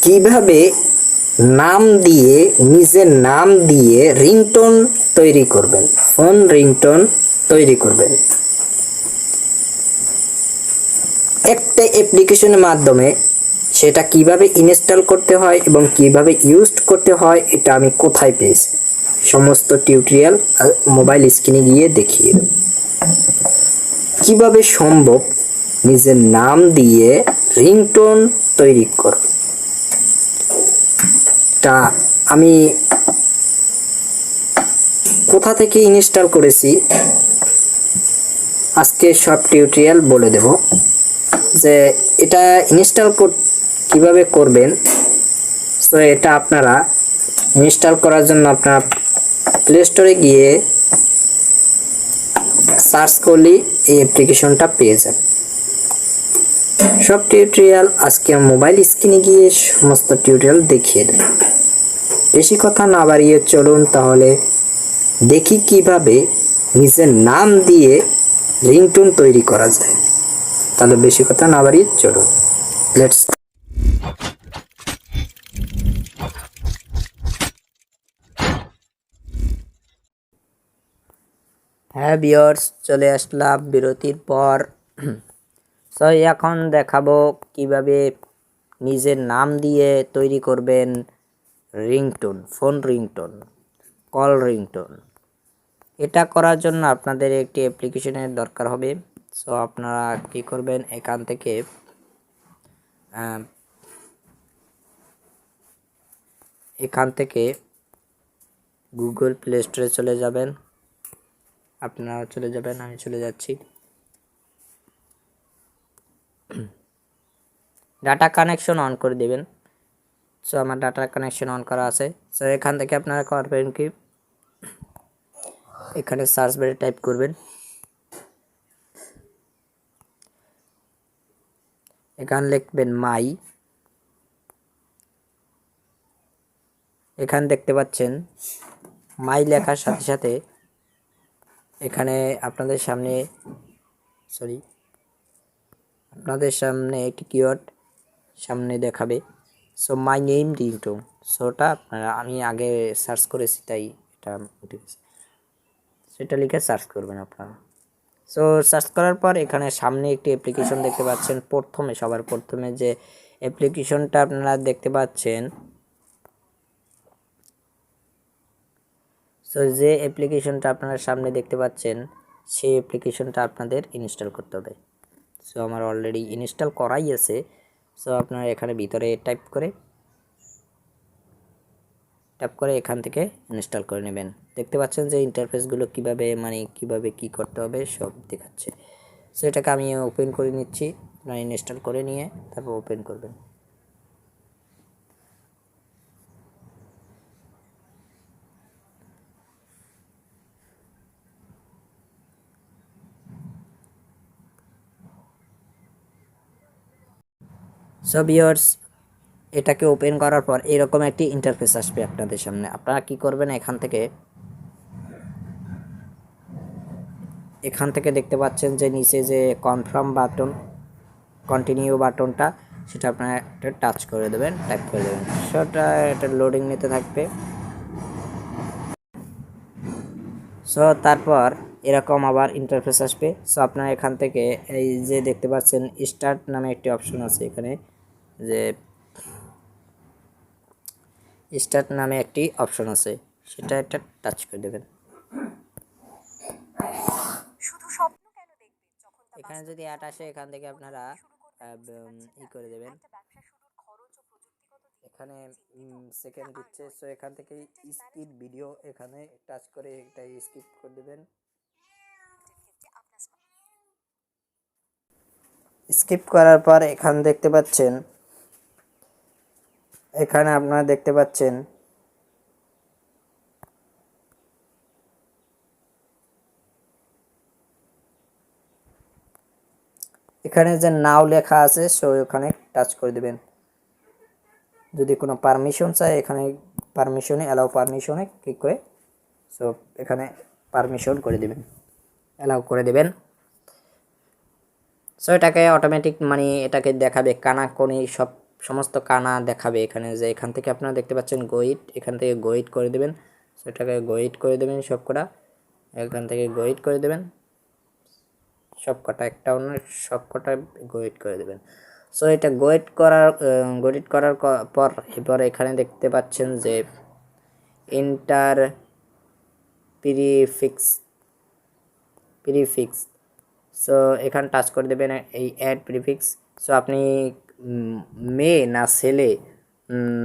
কিভাবে নাম দিয়ে নিজের নাম দিয়ে রিংটোন তৈরি করবেন, ফোন রিংটোন তৈরি করবেন একটা অ্যাপ্লিকেশনের মাধ্যমে। সেটা কিভাবে ইনস্টল করতে হয় এবং কিভাবে ইউজ করতে হয় এটা আমি কোথায় পেয়েছি, সমস্ত টিউটোরিয়াল মোবাইল স্ক্রিনে গিয়ে দেখিয়ে দেব। কিভাবে সম্ভব নিজের নাম দিয়ে রিংটোন তৈরি করব, তা আমি কোথা থেকে ইনস্টল করেছি আজকে সব টিউটোরিয়াল বলে দেব। যে এটা ইনস্টল কিভাবে করবেন, সো এটা আপনারা ইনস্টল করার জন্য আপনারা প্লে স্টোরে গিয়ে সার্চ করলেই এই অ্যাপ্লিকেশনটা পেয়ে যাবেন। সব টিউটোরিয়াল আজকে মোবাইল স্ক্রিনে গিয়ে সমস্ত টিউটোরিয়াল দেখিয়ে দেব। বেশি কথা না বাড়িয়ে চলুন তাহলে দেখি কিভাবে নিজের নাম দিয়ে রিংটোন তৈরি করা যায়। তাহলে বেশি কথা না বাড়িয়ে চলুন, লেটস। হ্যাঁ ভিউয়ার্স, চলে আসলাম বিরতির পর। সো এখন দেখাবো কিভাবে নিজের নাম দিয়ে তৈরি করবেন ringtone, phone ringtone, call ringtone. এটা করার জন্য আপনাদের একটি অ্যাপ্লিকেশনের দরকার হবে। সো আপনারা কি করবেন, এখান থেকে গুগল প্লে স্টোরে চলে যাবেন। আপনারা চলে যাবেন, আমি চলে যাচ্ছি। ডাটা কানেকশন অন করে দেবেন। সো আমার ডাটা কানেকশন অন করা আছে। সো এখান থেকে আপনারা করবেন কি, এখানে সার্চ বারে টাইপ করবেন, এখানে লিখবেন মাই। এখানে দেখতে পাচ্ছেন মাই লেখার সাথে সাথে এখানে আপনাদের সামনে একটি কিওয়ার্ড সামনে দেখাবে। So my name ringtone. সোটা আপনারা, আমি আগে সার্চ করেছি তাই এটা উঠে গেছে, সেটা লিখে সার্চ করবেন আপনারা। সো সার্চ করার পর এখানে সামনে একটি অ্যাপ্লিকেশন দেখতে পাচ্ছেন। সবার প্রথমে যে অ্যাপ্লিকেশনটা আপনারা দেখতে পাচ্ছেন, সো যে অ্যাপ্লিকেশনটা আপনারা সামনে দেখতে পাচ্ছেন সেই অ্যাপ্লিকেশনটা আপনাদের ইনস্টল করতে হবে। সো আমার অলরেডি ইনস্টল করাই আছে। সো আপনারা এখানে ভিতরে টাইপ করে এখান থেকে ইনস্টল করে নেবেন। দেখতে পাচ্ছেন যে ইন্টারফেসগুলো কিভাবে কি করতে হবে সব দেখাচ্ছে। সো এটাকে আমি ওপেন করে নিচ্ছি। আপনারা ইনস্টল করে নিয়ে তারপর ওপেন করবেন। সো ভিউয়ার্স, এটাকে ওপেন করার পর এরকম একটি ইন্টারফেস আসবে আপনাদের সামনে। আপনারা কি করবেন, এখান থেকে দেখতে পাচ্ছেন যে নিচে যে কনফার্ম বাটন, কন্টিনিউ বাটনটা, সেটা আপনারা একটা টাচ করে দেবেন, টাইপ করে দেবেন। সেটা এটা লোডিং নিতে থাকবে। সো তারপর এরকম আবার ইন্টারফেস আসবে। সো আপনারা এখান থেকে এই যে দেখতে পাচ্ছেন স্টার্ট নামে একটি অপশন আছে, এখানে যে স্টার্ট নামে একটি অপশন আছে, সেটা একটা টাচ করে দেবেন। এখানে যদি অ্যাড আসে এখান থেকে আপনারা করে দেবেন। এখানে সেকেন্ড দিচ্ছে। সো এখান থেকে স্কিপ ভিডিও এখানে টাচ করে এটা স্কিপ করে দেবেন। স্কিপ করার পর এখানে আপনারা দেখতে পাচ্ছেন এখানে যে নাও লেখা আছে, সো ওখানে টাচ করে দেবেন। যদি কোনো পারমিশন চাই এখানে অ্যালাউ পারমিশনে ক্লিক করে সো এখানে পারমিশন করে দেবেন, অ্যালাউ করে দেবেন। সো এটাকে অটোমেটিক এটাকে দেখাবে কানাকনি সব সমস্ত কানা দেখাবে এখানে, যে এখান থেকে আপনারা দেখতে পাচ্ছেন গোইট, এখান থেকে গোইট করে দেবেন, সেটাকে গোইট করে দেবেন সবকটা, এখান থেকে গোইট করে দেবেন সবকটা, একটা অন্য সবকটা গোইট করে দেবেন। সো এটা গোইট করার পর এবার এখানে দেখতে পাচ্ছেন যে ইন্টার প্রিফিক্স, সো এখানে টাচ করে দেবেন এই অ্যাড প্রিফিক্স। সো আপনি মেয়ে না ছেলে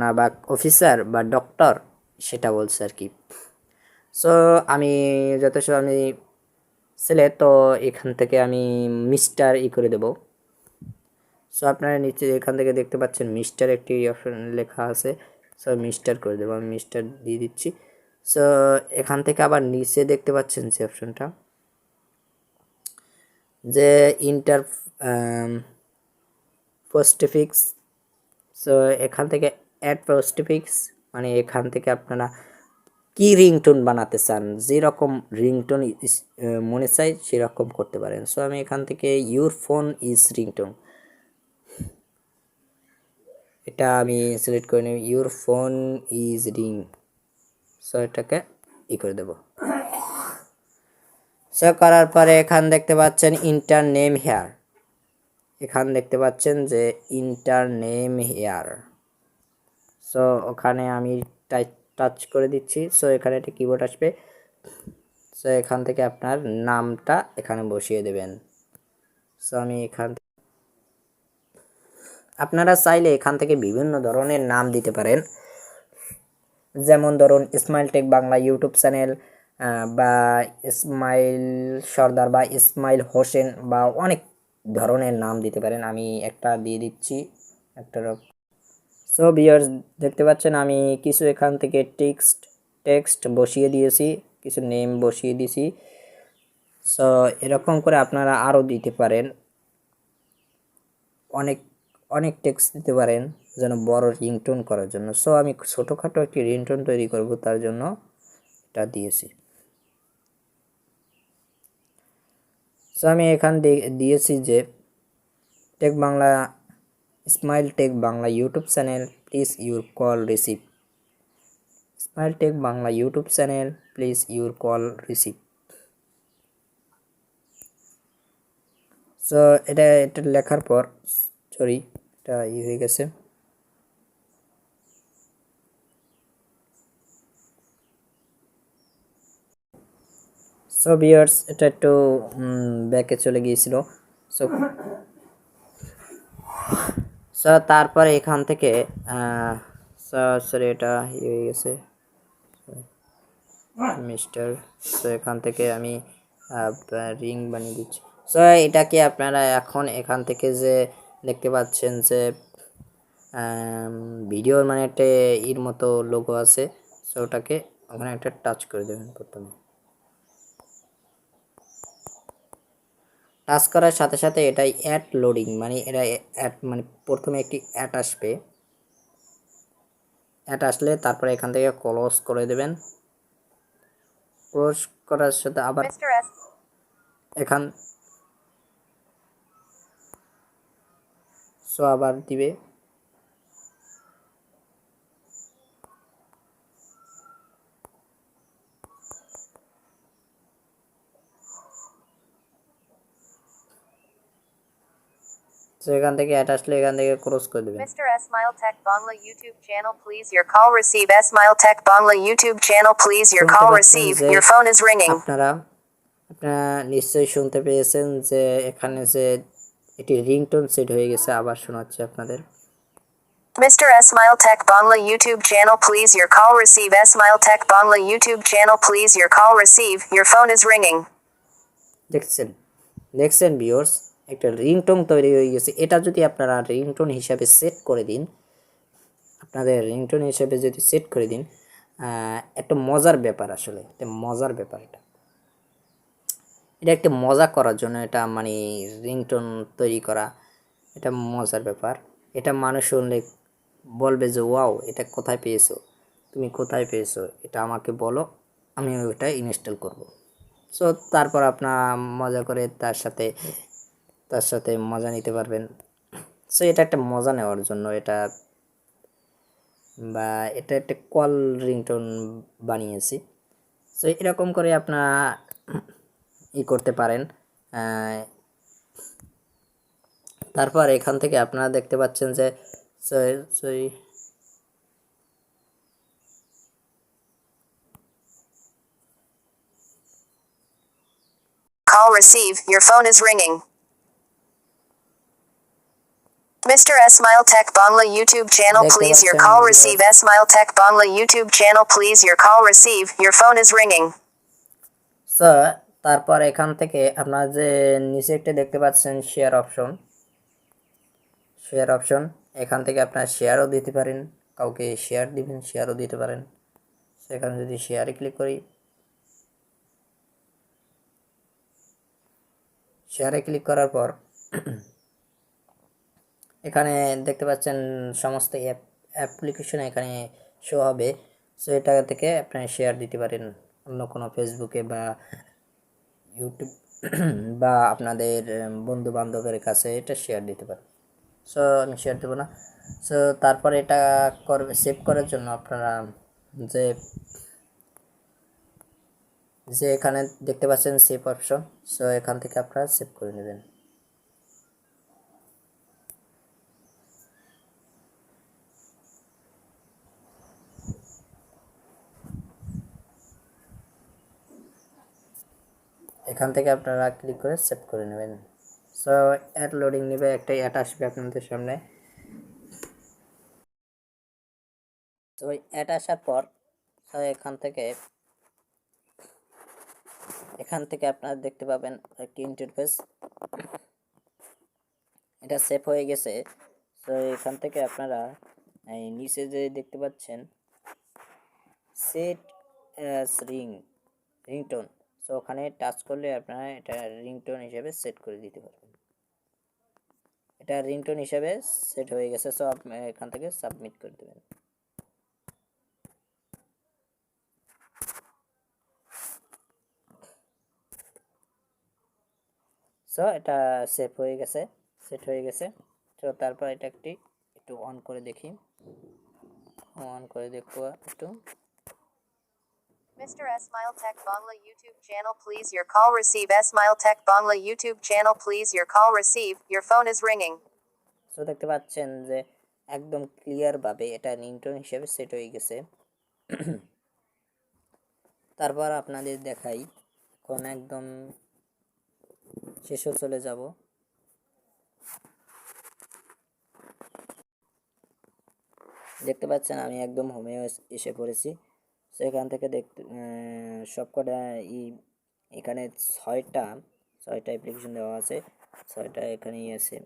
না বা অফিসার বা ডক্টর সেটা বলছে আর কি। সো আমি যথেষ্ট আমি ছেলে, তো এখান থেকে আমি মিস্টার করে দেব। সো আপনারা নিচে এখান থেকে দেখতে পাচ্ছেন মিস্টার একটি অপশন লেখা আছে, সো মিস্টার করে দেবো, আমি মিস্টার দিয়ে দিচ্ছি। সো এখান থেকে আবার নিচে দেখতে পাচ্ছেন যে অপশনটা, যে ইন্টার পোস্টফিক্স। সো এখান থেকে অ্যাড পোস্টফিক্স, মানে এখান থেকে আপনারা কি রিংটোন বানাতে চান, যেরকম রিংটোন মনে চাই সেরকম করতে পারেন। সো আমি এখান থেকে ইউর ফোন ইজ রিংটোন, এটা আমি সিলেক্ট করে নেব, your phone is ring. So এটাকে করে দেব। সো করার পরে এখান দেখতে পাচ্ছেন ইন্টার নেম হেয়ার, এখান দেখতে পাচ্ছেন যে ইন্টার নেম হেয়ার। সো ওখানে আমি টাচ করে দিচ্ছি। সো এখানে একটা কিবোর্ড আসবে, সো এখান থেকে আপনার নামটা এখানে বসিয়ে দেবেন। সো আমি আপনারা চাইলে এখান থেকে বিভিন্ন ধরনের নাম দিতে পারেন, যেমন ধরুন smile tech Bangla YouTube channel, বা ইসমাইল সর্দার বা ইসমাইল হোসেন, বা অনেক ধরনের নাম দিতে পারেন। আমি একটা দিয়ে দিচ্ছি একটা। সো ভিউয়ার্স দেখতে পাচ্ছেন আমি কিছু এখান থেকে টেক্সট বসিয়ে দিয়েছি, কিছু নেম বসিয়ে দিয়েছি। সো এরকম করে আপনারা আরও দিতে পারেন, অনেক অনেক টেক্সট দিতে পারেন যেন বড় রিংটোন করার জন্য। সো আমি ছোটোখাটো একটি রিংটোন তৈরি করব, তার জন্য এটা দিয়েছি। সো আমি এখান দিয়েছি যে tech Bangla, smile tech Bangla YouTube channel please your call receive, smile tech Bangla YouTube channel please your call receive. So এটা লেখার পর সরি এটা হয়ে গেছে। সো ভিউয়ার্স এটা একটু ব্যাকে চলে গিয়েছিল। সো সো তারপরে এখান থেকে সরি এটা হয়ে গেছে মিস্টার। সো এখান থেকে আমি রিং বানিয়ে দিচ্ছি। সো এটাকে আপনারা এখন এখান থেকে যে দেখতে পাচ্ছেন যে ভিডিওর মানে একটা এর মতো লোগো আছে, সো ওটাকে ওখানে একটা টাচ করে দেবেন। প্রথমে টাচ করার সাথে সাথে এটাই অ্যাড লোডিং, মানে এটা অ্যাড মানে প্রথমে একটি অ্যাড আসবে, অ্যাড আসলে তারপরে এখান থেকে ক্লোজ করে দেবেন। ক্লোজ করার সাথে আবার এখান সো আবার দিবে। সো এখান থেকে অ্যাড আসলে এখান থেকে ক্লোজ করে দেবেন। Mr. Smile Tech Bangla YouTube channel, please your call receive. Smile Tech Bangla YouTube channel, please your call receive. Your phone is ringing. আপনারা নিশ্চয়ই শুনতে পেয়েছেন যে এখানে যে এটি রিংটোন সেট হয়ে গেছে। আবার শোনাচ্ছি আপনাদের। Mr. Smile Tech Bangla YouTube channel, please your call receive. Smile Tech Bangla YouTube channel, please your call receive. Your phone is ringing. দেখছেন ভিউয়ার্স, একটা রিংটোন তৈরি হয়ে গেছে। এটা যদি আপনারা রিংটোন হিসাবে সেট করে দিন, আপনাদের রিংটোন হিসাবে যদি সেট করে দিন, একটা মজার ব্যাপার, আসলে একটা মজার ব্যাপার। এটা একটা মজা করার জন্য এটা মানে রিংটোন তৈরি করা, এটা মজার ব্যাপার। এটা মানুষ শুনলে বলবে যে ওয়াও, এটা কোথায় পেয়েছো, তুমি কোথায় পেয়েছো, এটা আমাকে বলো, আমি ওইটা ইনস্টল করব। সো তারপর আপনার মজা করে তার সাথে মজা নিতে পারবেন। সো এটা একটা মজা নেওয়ার জন্য এটা, বা এটা একটা কল রিংটোন বানিয়েছি। সো এরকম করে আপনারা করতে পারেন। তারপর এখান থেকে আপনারা দেখতে পাচ্ছেন যে sorry Call receive, your phone is ringing. Mr. Smile Tech Bangla YouTube channel দেখতে please your পাচ্ছেন call যে receive Smile Tech Bangla YouTube channel please your call receive, your phone is ringing. So তারপর এখান থেকে আপনারা যে নিচে একটা দেখতে পাচ্ছেন শেয়ার অপশন, এখান থেকে আপনারা শেয়ারও দিতে পারেন, কাউকে শেয়ার দিবেন শেয়ারও দিতে পারেন। সেখানে যদি শেয়ারে ক্লিক করি, শেয়ারে ক্লিক করার পর এখানে দেখতে পাচ্ছেন সমস্ত অ্যাপ্লিকেশন এখানে শো হবে। সো এটা থেকে আপনারা শেয়ার দিতে পারেন অন্য কোনো ফেসবুকে বা ইউটিউব বা আপনাদের বন্ধু বান্ধবের কাছে এটা শেয়ার দিতে পারেন। সো আমি শেয়ার দেবো না। সো তারপরে এটা করবে সেভ করার জন্য আপনারা যে যে এখানে দেখতে পাচ্ছেন সেভ অপশন, সো এখান থেকে আপনারা সেভ করে নেবেন। এখান থেকে আপনারা ক্লিক করে সেভ করে নেবেন। সো অ্যাড লোডিং নেবে, একটা অ্যাড আসবে আপনাদের সামনে। তো অ্যাড আসার পর এখান থেকে আপনারা দেখতে পাবেন একটি ইন্টারফেস, এটা সেভ হয়ে গেছে। তো এখান থেকে আপনারা এই নিচে যে দেখতে পাচ্ছেন সেট অ্যাজ রিংটোন, সো ওখানে টাচ করলে আপনারা এটা রিংটোন হিসেবে সেট করে দিতে পারবেন। এটা রিংটোন হিসেবে সেট হয়ে গেছে। সো আপনি এখান থেকে সাবমিট করে দেবেন। সো এটা সেভ হয়ে গেছে, সেট হয়ে গেছে। তো তারপর এটা একটু অন করে দেখি, অন করে দেখবো একটু। Mr. Smile Tech Bangla YouTube channel please your call receive Smile Tech Bangla YouTube channel please your call receive, your phone is ringing. So দেখতে পাচ্ছেন যে একদম ক্লিয়ার ভাবে এটা রিংটোন হিসেবে সেট হয়ে গেছে। তারপর আপনাদের দেখাই, এখন একদম শেষে চলে যাব। দেখতে পাচ্ছেন আমি একদম হোমে এসে পড়েছি। সেখান থেকে দেখতে সবকটা এখানে ছয়টা অ্যাপ্লিকেশন দেওয়া আছে, ছয়টা এখানেই আছে।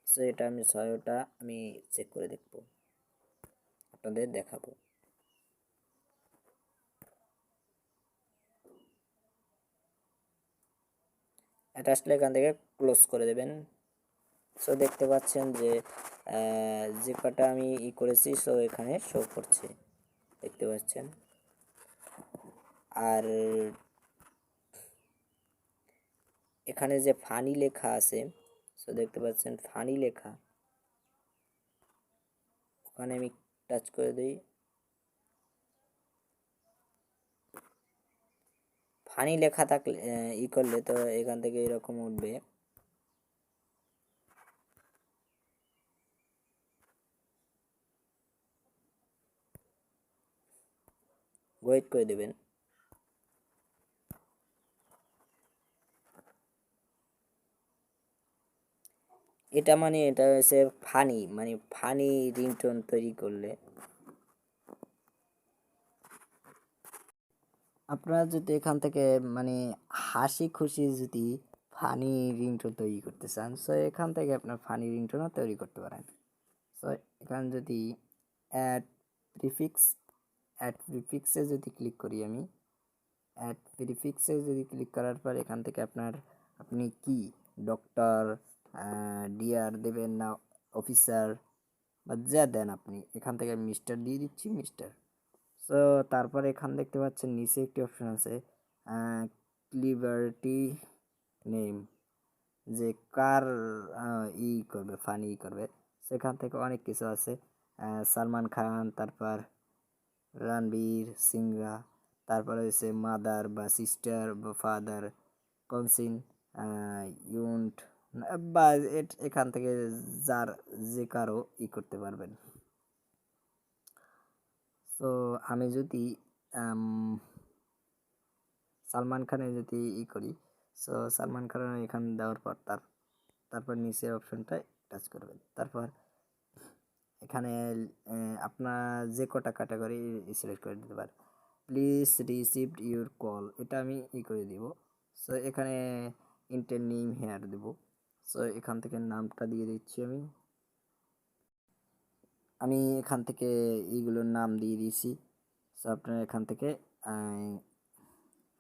সো এটা আমি ছয়টা আমি চেক করে দেখব, আপনাদের দেখাবো। এটা আসলে এখান থেকে ক্লোজ করে দেবেন। সো দেখতে পাচ্ছেন যে যে কটা আমি করেছি সো এখানে শো করছে, দেখতে পাচ্ছেন। আর এখানে যে ফানি লেখা আছে, সো দেখতে পাচ্ছেন ফানি লেখা, ওখানে আমি টাচ করে দিই। ফানি লেখা থাকলে করলে তো এখান থেকে এরকম উঠবে। ওয়েট করে দেবেন। এটা মানে এটা হচ্ছে ফানি, মানে ফানি রিংটোন তৈরি করলে আপনারা যদি এখান থেকে মানে হাসি খুশি যদি ফানি রিংটোন তৈরি করতে চান, সো এখান থেকে আপনার ফানি রিংটোনও তৈরি করতে পারেন। সো এখানে যদি অ্যাড প্রিফিক্সে যদি ক্লিক করি, আমি অ্যাড প্রিফিক্সে যদি ক্লিক করার পর এখান থেকে আপনি কি ডক্টর ডিআর দেবেন না অফিসার বা যা দেন, আপনি এখান থেকে মিস্টার দিয়ে দিচ্ছি, মিস্টার। সো তারপরে এখান দেখতে পাচ্ছেন নিচে একটি অপশন আছে লিবার্টি নেম, যে কার করবে ফানি করবে, সেখান থেকে অনেক কিছু আছে। সালমান খান, তারপর রণবীর সিংরা, তারপরে হচ্ছে মাদার বা সিস্টার বা ফাদার, কনসিন, ইউন্ট, বা এখান থেকে যার যে কারো করতে পারবেন। তো আমি যদি সালমান খানের যদি করি, সো সালমান খানের এখানে দেওয়ার পর তারপর নিচের অপশনটায় টাচ করবেন। তারপর এখানে আপনার যে কটা ক্যাটাগরি সিলেক্ট করে দিতে পারেন। প্লিজ রিসিভড ইউর কল, এটা আমি করে দিব। সো এখানে ইন্টার নেম হেয়ার দেব। সো এখান থেকে নামটা দিয়ে দিচ্ছি আমি এখান থেকে এইগুলোর নাম দিয়ে দিয়েছি। সো আপনারা এখান থেকে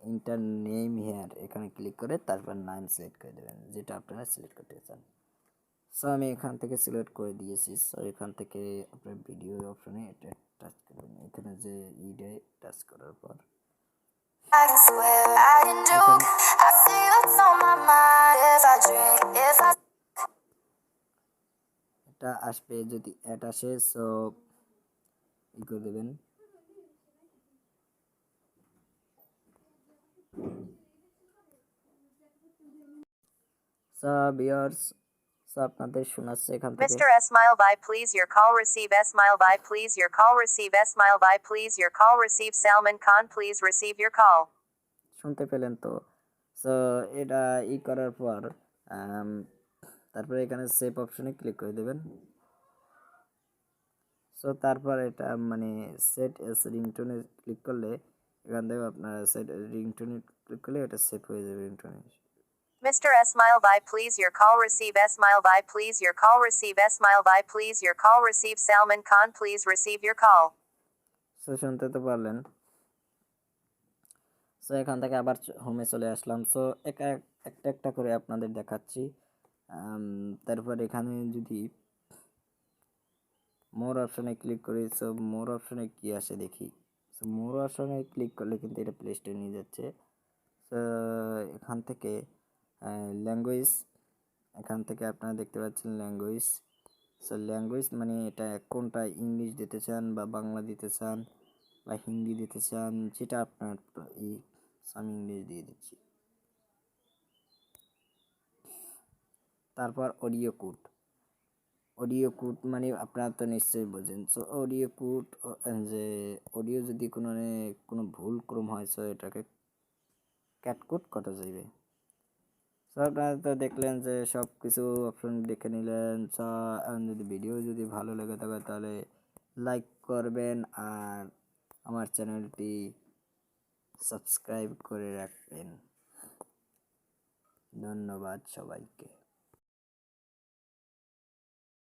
ইন্টার নেম হেয়ার এখানে ক্লিক করে তারপর নাম সিলেক্ট করে দেবেন যেটা আপনারা সিলেক্ট করতে চান। সো আমি এখান থেকে সিলেক্ট করে দিয়েছি। সো এখান থেকে আপনার ভিডিও অপশনে এটা টাচ করবেন। এখানে যে ইডে টাচ করার পর এটা আসবে, যদি অ্যাড আসে সো করে দেবেন। সো ভিউয়ার্স, সো আপনাদের শোনাচ্ছে এখান থেকে। Mr. Smile by please your call receive Smile by please your call receive Smile by please your call receive Salman Khan please receive your call. শুনতে পেলেন তো? সো এটা করার পর তারপরে এখানে সেভ অপশনে ক্লিক করে দেবেন। সো তারপর এটা মানে সেট এস রিংটোনে ক্লিক করলে এখান থেকে আপনার সেট রিংটোনে ক্লিক করলে এটা সেভ হয়ে যাবে রিংটোনে। Mr. Smile by please your call receive Smile by please your call receive Smile by please your call receive Salman Khan please receive your call. So শুনতে তো পারলেন। সো এখান থেকে আবার হোমে চলে আসলাম। সো একটা একটা করে আপনাদের দেখাচ্ছি। তারপর এখানে যদি মোর অপশনে ক্লিক করি, সো মোর অপশনে কি আসে দেখি। সো মোর অপশনে ক্লিক করলে কিন্তু এটা প্লে স্টোরে নিয়ে যাচ্ছে। সো এখান থেকে ল্যাঙ্গুয়েজ, এখান থেকে আপনারা দেখতে পাচ্ছেন ল্যাঙ্গুয়েজ। সো ল্যাঙ্গুয়েজ মানে এটা কোনটা, ইংলিশ দিতে চান বা বাংলা দিতে চান বা হিন্দি দিতে চান, যেটা আপনার আমি ইংলিশ দিয়ে দিচ্ছি। তারপর অডিও কোড, অডিও কোড মানে আপনারা তো নিশ্চয়ই বোঝেন। সো অডিও কোড, যে অডিও যদি কোনো ভুল ক্রম হয় সো এটাকে ক্যাটকোড করা যাবে। সো আপনারা তো দেখলেন যে সব কিছু অপশন দেখে নিলেন। সো যদি ভিডিও যদি ভালো লেগে থাকে তাহলে লাইক করবেন আর আমার চ্যানেলটি সাবস্ক্রাইব করে রাখবেন। ধন্যবাদ সবাইকে।